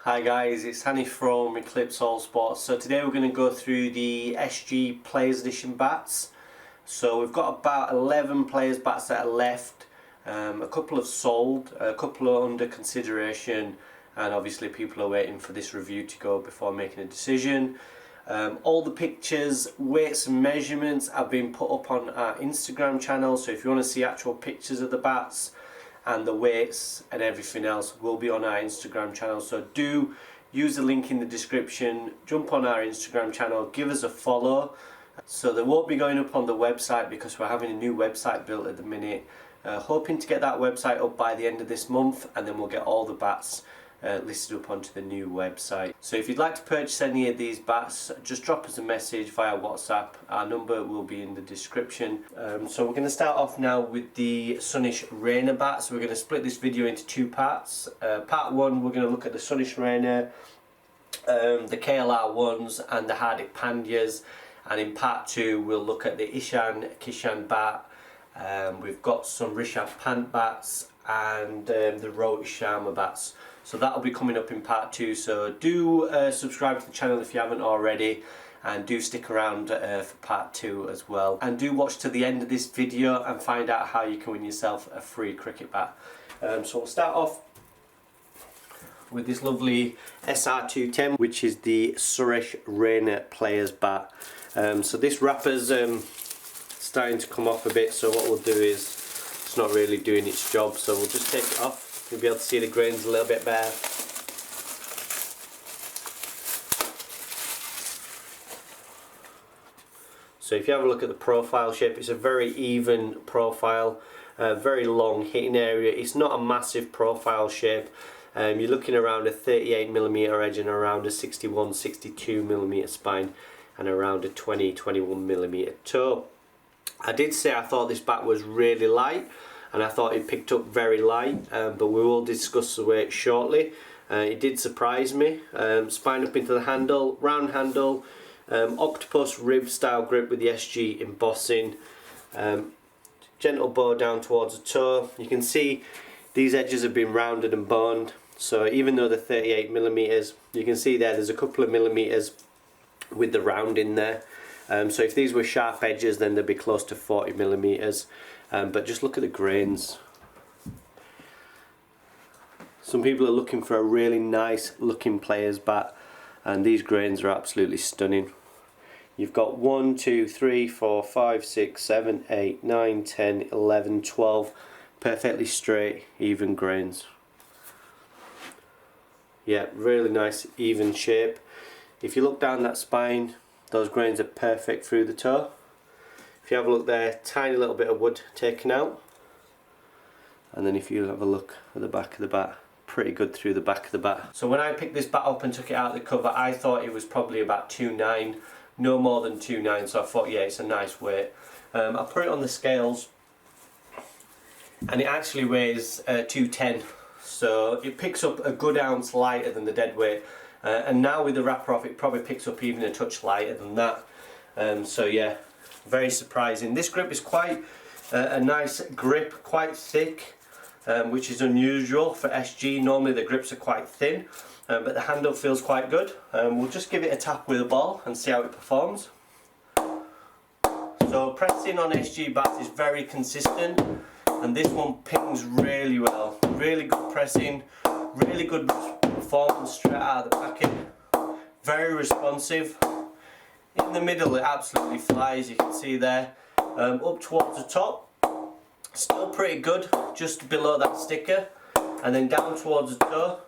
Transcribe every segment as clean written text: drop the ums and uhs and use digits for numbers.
Hi guys, it's Hanny from Eclipse All Sports. So today we're going to go through the SG Players Edition bats. So we've got about 11 Players bats that are left. A couple have sold, a couple are under consideration, and obviously people are waiting for this review to go before making a decision. All the pictures, weights and measurements have been put up on our Instagram channel, so if you want to see actual pictures of the bats and the weights and everything else will be on our Instagram channel. So do use the link in the description, jump on our Instagram channel, give us a follow. So they won't be going up on the website because we're having a new website built at the minute. Hoping to get that website up by the end of this month, and then we'll get all the bats listed up onto the new website. So if you'd like to purchase any of these bats, just drop us a message via WhatsApp. Our number will be in the description. So we're going to start off now with the Sunnish Rainer bat. So we're going to split this video into two parts. Part one, we're going to look at the Sunnish Rainer, the KLR ones and the Hardik Pandyas, and in part two we'll look at the Kishan Bat. We've got some Rishabh Panda bats and the Roti Sharma bats. So that'll be coming up in part two. So do subscribe to the channel if you haven't already, and do stick around for part two as well. And do watch to the end of this video and find out how you can win yourself a free cricket bat. So we'll start off with this lovely SR210, which is the Sunnish Rainer Players Bat. So this wrapper's starting to come off a bit, so what we'll do is, it's not really doing its job, so we'll just take it off. You'll be able to see the grains a little bit better. So if you have a look at the profile shape, it's a very even profile, very long hitting area. It's not a massive profile shape. You're looking around a 38mm edge and around a 61-62mm spine and around a 20-21mm toe. I did say I thought this bat was really light, and I thought it picked up very light, but we will discuss the weight shortly. It did surprise me. Spine up into the handle, round handle, octopus rib style grip with the SG embossing, gentle bow down towards the toe. You can see these edges have been rounded and boned, so even though they're 38mm, you can see there's a couple of millimeters with the round in there. So if these were sharp edges, then they'd be close to 40mm. But just look at the grains. Some people are looking for a really nice looking player's bat, and these grains are absolutely stunning. You've got 1, 2, 3, 4, 5, 6, 7, 8, 9, 10, 11, 12 perfectly straight, even grains. Yeah, really nice even shape. If you look down that spine, those grains are perfect through the toe. If you have a look there, tiny little bit of wood taken out. And then if you have a look at the back of the bat, pretty good through the back of the bat. So when I picked this bat up and took it out of the cover, I thought it was probably about 2.9, no more than 2.9, so I thought, yeah, it's a nice weight. I put it on the scales and it actually weighs 210, so it picks up a good ounce lighter than the dead weight. And now with the wrapper off, it probably picks up even a touch lighter than that. So yeah, very surprising. This grip is quite a nice grip, quite thick, which is unusual for SG. Normally the grips are quite thin, but the handle feels quite good. We'll just give it a tap with a ball and see how it performs. So pressing on SG bats is very consistent, and this one pings really well. Really good pressing, really good performance straight out of the packet. Very responsive. In the middle it absolutely flies, you can see there. Up towards the top, still pretty good, just below that sticker. And then down towards the toe,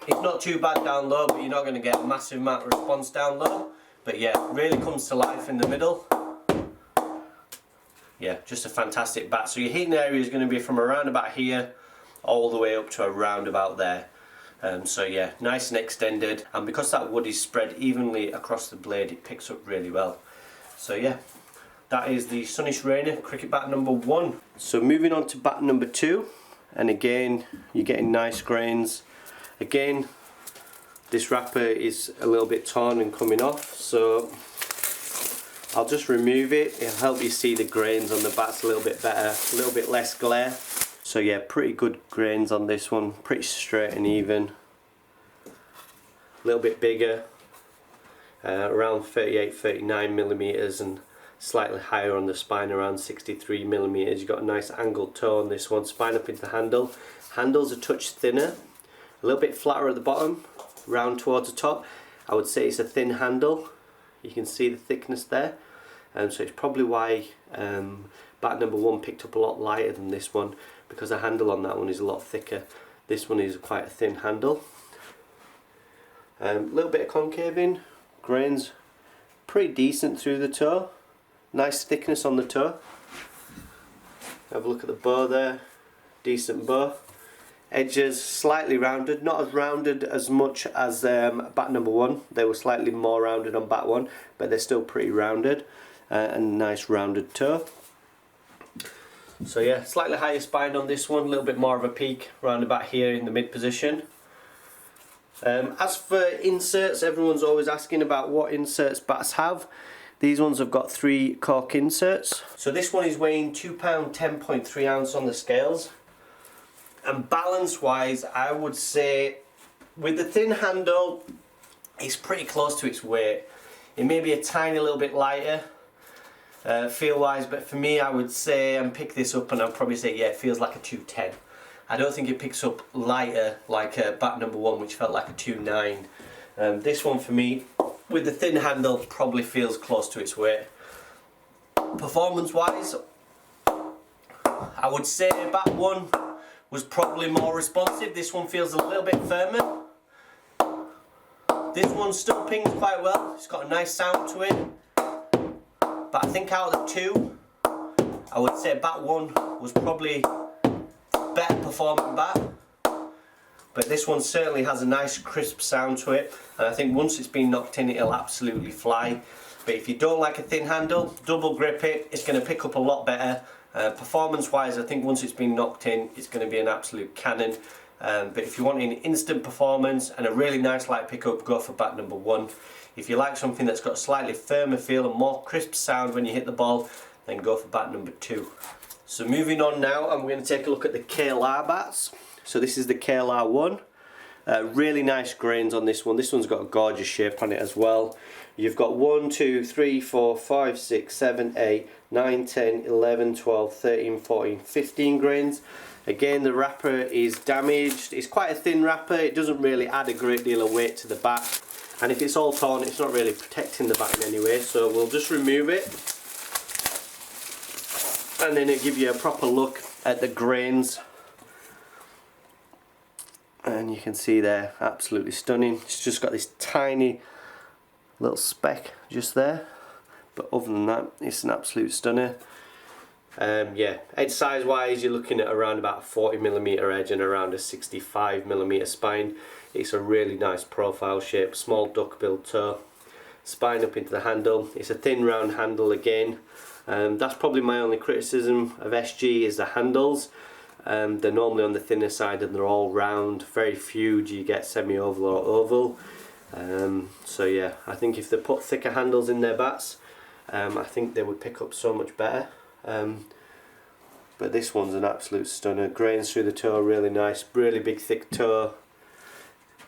it's not too bad down low, but you're not going to get a massive amount of response down low. But yeah, really comes to life in the middle. Yeah, just a fantastic bat. So your heating area is going to be from around about here all the way up to around about there. So yeah, nice and extended, and because that wood is spread evenly across the blade, it picks up really well. So yeah, that is the Sunnish Rainer cricket bat number 1. So moving on to bat number 2, and again you're getting nice grains. Again, this wrapper is a little bit torn and coming off, so I'll just remove it. It'll help you see the grains on the bats a little bit better, a little bit less glare. So yeah, pretty good grains on this one, pretty straight and even. A little bit bigger, around 38-39mm, and slightly higher on the spine, around 63mm. You've got a nice angled toe on this one. Spine up into the handle. Handle's a touch thinner, a little bit flatter at the bottom, round towards the top. I would say it's a thin handle. You can see the thickness there, so it's probably why bat number 1 picked up a lot lighter than this one, because the handle on that one is a lot thicker. This one is quite a thin handle. A little bit of concaving, grains pretty decent through the toe, nice thickness on the toe. Have a look at the bow there, decent bow. Edges slightly rounded, not as rounded as much as bat number 1. They were slightly more rounded on bat 1, but they're still pretty rounded, and nice rounded toe. So yeah, slightly higher spine on this one, a little bit more of a peak round about here in the mid position. As for inserts, everyone's always asking about what inserts bats have. These ones have got 3 cork inserts. So this one is weighing £2, 10.3 ounce on the scales. And balance wise, I would say with the thin handle, it's pretty close to its weight. It may be a tiny little bit lighter feel wise, but for me I would say, and pick this up and I'll probably say, yeah, it feels like a 210. I don't think it picks up lighter like bat number 1, which felt like a 2.9. This one for me, with the thin handle, probably feels close to its weight. Performance wise, I would say bat 1 was probably more responsive. This one feels a little bit firmer. This one still pings quite well. It's got a nice sound to it. But I think out of the 2, I would say bat 1 was probably better performing bat, but this one certainly has a nice crisp sound to it, and I think once it's been knocked in, it'll absolutely fly. But if you don't like a thin handle, double grip it, it's going to pick up a lot better. Performance wise, I think once it's been knocked in, it's going to be an absolute cannon. But if you want an instant performance and a really nice light pickup, go for bat number 1. If you like something that's got a slightly firmer feel and more crisp sound when you hit the ball, then go for bat number 2. So moving on now, I'm going to take a look at the KLR bats. So this is the KLR 1. Really nice grains on this one. This one's got a gorgeous shape on it as well. You've got 1, 2, 3, 4, 5, 6, 7, 8, 9, 10, 11, 12, 13, 14, 15 grains. Again, the wrapper is damaged. It's quite a thin wrapper. It doesn't really add a great deal of weight to the bat. And if it's all torn, it's not really protecting the bat in any way. So we'll just remove it. And then it'll give you a proper look at the grains. And you can see they're absolutely stunning. It's just got this tiny little speck just there. But other than that, it's an absolute stunner. Yeah, edge size wise, you're looking at around about a 40mm edge and around a 65mm spine. It's a really nice profile shape, small duck-bill toe, spine up into the handle. It's a thin round handle again. That's probably my only criticism of SG is the handles. They're normally on the thinner side and they're all round. Very few do you get semi-oval or oval. So yeah, I think if they put thicker handles in their bats, I think they would pick up so much better. But this one's an absolute stunner. Grains through the toe, really nice, really big thick toe.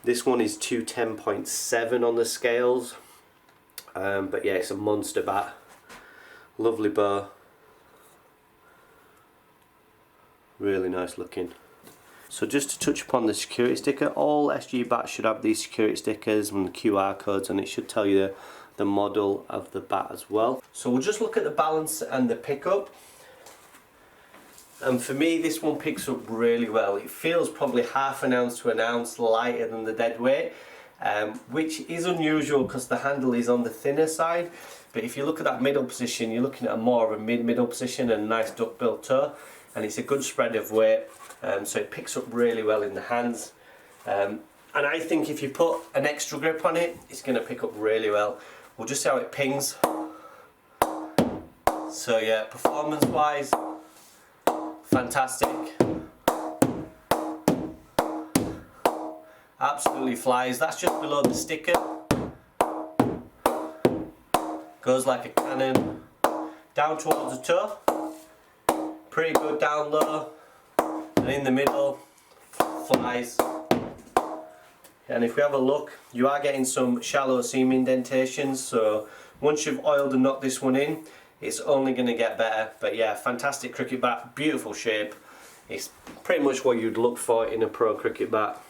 This one is 210.7 on the scales, but yeah, it's a monster bat. Lovely bow, really nice looking. So just to touch upon the security sticker, all SG bats should have these security stickers and the QR codes, and it should tell you the model of the bat as well. So we'll just look at the balance and the pickup. And for me, this one picks up really well. It feels probably ½ an ounce to an ounce lighter than the dead weight, which is unusual because the handle is on the thinner side. But if you look at that middle position, you're looking at a more of a middle position and a nice duck-bill toe, and it's a good spread of weight, so it picks up really well in the hands. And I think if you put an extra grip on it, it's going to pick up really well. We'll just see how it pings. So yeah, performance wise, fantastic. Absolutely flies. That's just below the sticker. Goes like a cannon. Down towards the toe. Pretty good down low. and in the middle flies. And if we have a look, you are getting some shallow seam indentations, so once you've oiled and knocked this one in, it's only going to get better. But yeah, fantastic cricket bat, beautiful shape. It's pretty much what you'd look for in a pro cricket bat.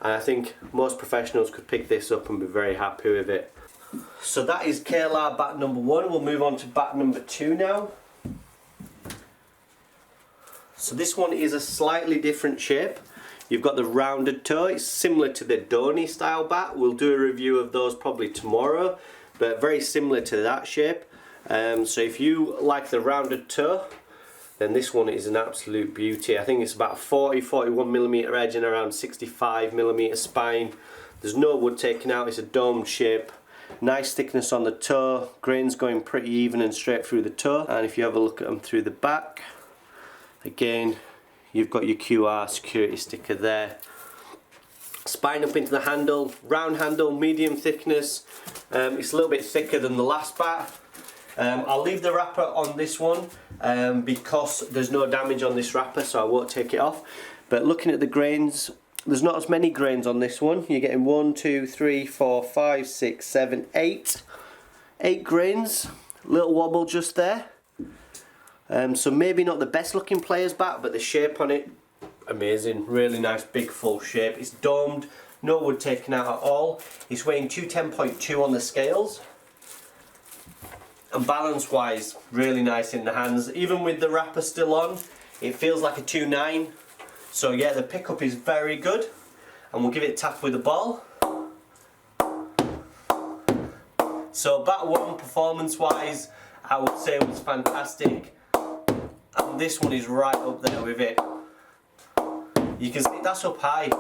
And I think most professionals could pick this up and be very happy with it. So that is KLR bat number 1. We'll move on to bat number 2 now. So this one is a slightly different shape. You've got the rounded toe. It's similar to the Dhoni style bat. We'll do a review of those probably tomorrow, but very similar to that shape. So if you like the rounded toe, then this one is an absolute beauty. I think it's about 40-41mm edge and around 65mm spine. There's no wood taken out, it's a domed shape. Nice thickness on the toe, grains going pretty even and straight through the toe. And if you have a look at them through the back, again, you've got your QR security sticker there. Spine up into the handle, round handle, medium thickness. It's a little bit thicker than the last bat. I'll leave the wrapper on this one because there's no damage on this wrapper, so I won't take it off. But looking at the grains, there's not as many grains on this one. You're getting 1, 2, 3, 4, 5, 6, 7, 8. 8 grains, little wobble just there. So maybe not the best looking player's bat, but the shape on it, amazing. Really nice big full shape. It's domed, no wood taken out at all. It's weighing 210.2 on the scales. And balance wise, really nice in the hands. Even with the wrapper still on, it feels like a 2.9. So yeah, the pickup is very good. And we'll give it a tap with the ball. So bat 1, performance wise, I would say was fantastic. And this one is right up there with it. You can see that's up high.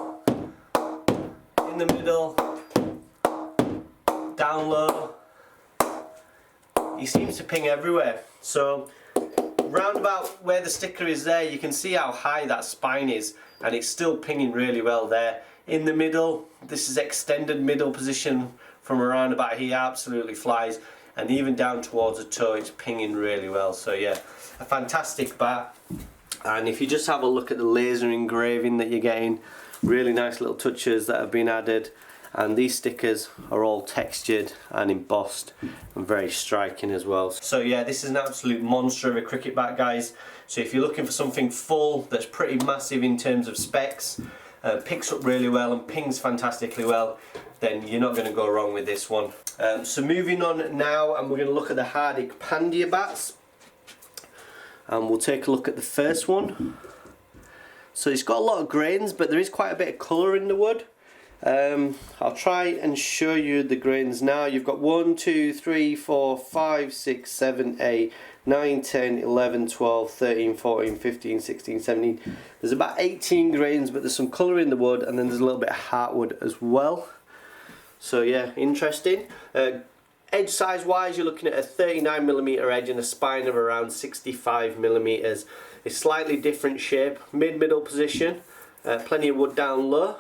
In the middle, down low. He seems to ping everywhere. So round about where the sticker is there, you can see how high that spine is, and it's still pinging really well there. In the middle, this is extended middle position from around about here, absolutely flies, and even down towards the toe it's pinging really well. So yeah, a fantastic bat. And if you just have a look at the laser engraving that you're getting, really nice little touches that have been added. And these stickers are all textured and embossed and very striking as well. So yeah, this is an absolute monster of a cricket bat, guys. So if you're looking for something full that's pretty massive in terms of specs, picks up really well and pings fantastically well, then you're not going to go wrong with this one. So moving on now, and we're going to look at the Hardik Panda Bats. And we'll take a look at the first one. So it's got a lot of grains, but there is quite a bit of colour in the wood. I'll try and show you the grains now. You've got 1, 2, 3, 4, 5, 6, 7, 8, 9, 10, 11, 12, 13, 14, 15, 16, 17. There's about 18 grains, but there's some colour in the wood, and then there's a little bit of heartwood as well. So yeah, interesting. Edge size wise, you're looking at a 39mm edge and a spine of around 65mm. It's slightly different shape, middle position, plenty of wood down low.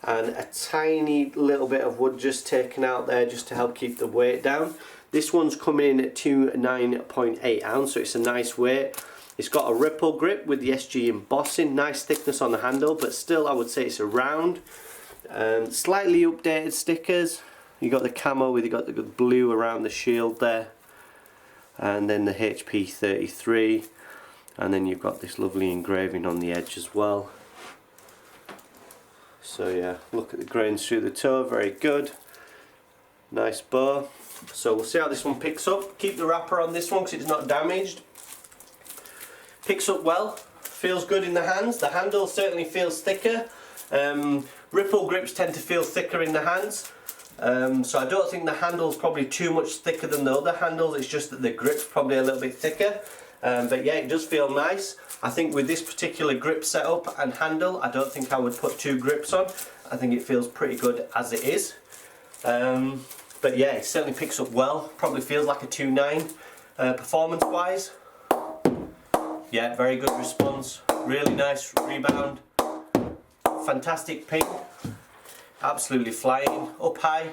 And a tiny little bit of wood just taken out there just to help keep the weight down. This one's coming in at 29.8 ounce, so it's a nice weight. It's got a ripple grip with the SG embossing, nice thickness on the handle, but still I would say it's a round. Slightly updated stickers. You got the camo with, you got the blue around the shield there, and then the HP 33, and then you've got this lovely engraving on the edge as well. So yeah, look at the grains through the toe, very good. Nice bow. So we'll see how this one picks up. Keep the wrapper on this one because it's not damaged. Picks up well, feels good in the hands. The handle certainly feels thicker. Ripple grips tend to feel thicker in the hands. So I don't think the handle's probably too much thicker than the other handles, it's just that the grip's probably a little bit thicker. But yeah, it does feel nice. I think with this particular grip setup and handle, I don't think I would put 2 grips on. I think it feels pretty good as it is. But yeah, it certainly picks up well. Probably feels like a 2.9 performance wise. Yeah, very good response. Really nice rebound. Fantastic ping. Absolutely flying. Up high.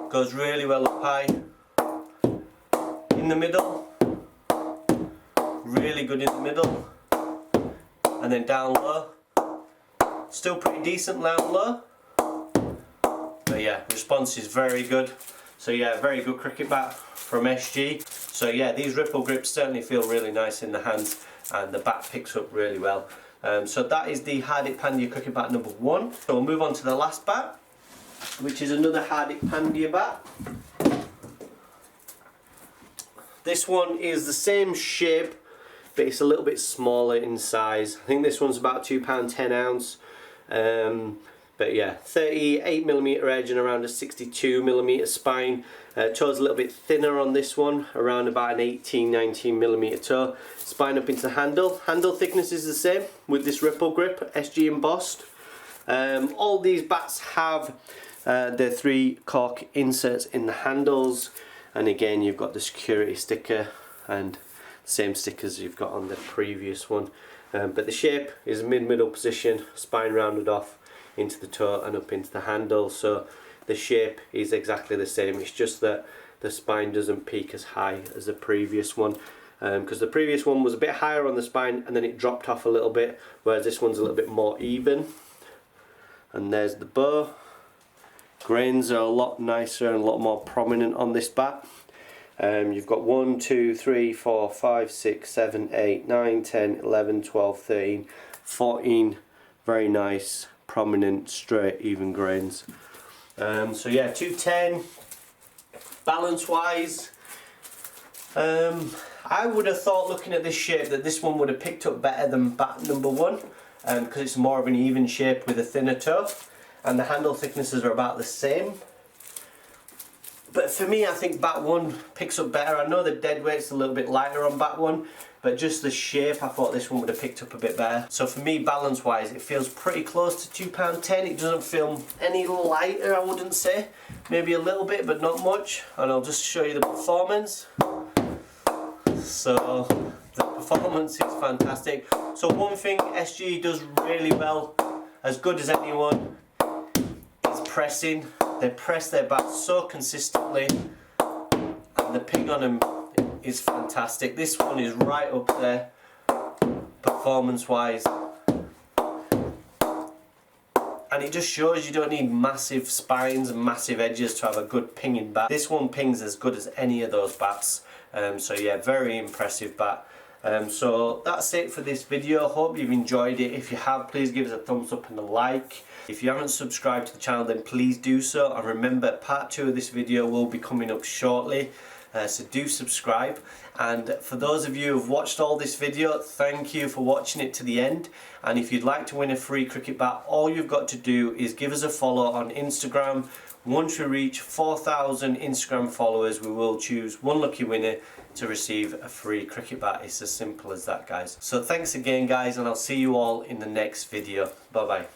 Goes really well up high. In the middle. Really good in the middle. and then down low, still pretty decent down low, but yeah, response is very good. So yeah, very good cricket bat from SG. So yeah, these ripple grips certainly feel really nice in the hands, and the bat picks up really well. So that is the Hardik Panda cricket bat number 1. So we'll move on to the last bat, which is another Hardik Panda bat. This one is the same shape, but it's a little bit smaller in size. I think this one's about £2 10 ounce. But yeah, 38mm edge and around a 62mm spine. Toe's a little bit thinner on this one, around about an 18-19mm toe. Spine up into the handle. Handle thickness is the same with this ripple grip, SG embossed. All these bats have their 3 cork inserts in the handles, and again you've got the security sticker and the same stickers you've got on the previous one. But the shape is mid-middle position, spine rounded off into the toe and up into the handle, so the shape is exactly the same. It's just that the spine doesn't peak as high as the previous one, because the previous one was a bit higher on the spine and then it dropped off a little bit, whereas this one's a little bit more even. And there's the bow. Grains are a lot nicer and a lot more prominent on this bat. You've got 1, 2, 3, 4, 5, 6, 7, 8, 9, 10, 11, 12, 13, 14 very nice, prominent, straight, even grains. So yeah, 210. Balance wise, I would have thought, looking at this shape, that this one would have picked up better than bat number 1, because it's more of an even shape with a thinner toe, and the handle thicknesses are about the same. But for me, I think bat 1 picks up better. I know the dead weight's a little bit lighter on bat 1, but just the shape, I thought this one would have picked up a bit better. So for me, balance wise, it feels pretty close to £2 10. It doesn't feel any lighter, I wouldn't say. Maybe a little bit, but not much. And I'll just show you the performance. So the performance is fantastic. So one thing SG does really well, as good as anyone, is pressing. They press their bats so consistently, and the ping on them is fantastic. This one is right up there performance wise, and it just shows you don't need massive spines and massive edges to have a good pinging bat. This one pings as good as any of those bats. So yeah, very impressive bat. So that's it for this video. Hope you've enjoyed it. If you have, please give us a thumbs up and a like. If you haven't subscribed to the channel, then please do so, and remember, part 2 of this video will be coming up shortly, so do subscribe. And for those of you who have watched all this video, thank you for watching it to the end. And if you'd like to win a free cricket bat, all you've got to do is give us a follow on Instagram. Once we reach 4,000 Instagram followers, we will choose one lucky winner to receive a free cricket bat. It's as simple as that, guys. So thanks again, guys, and I'll see you all in the next video. Bye bye.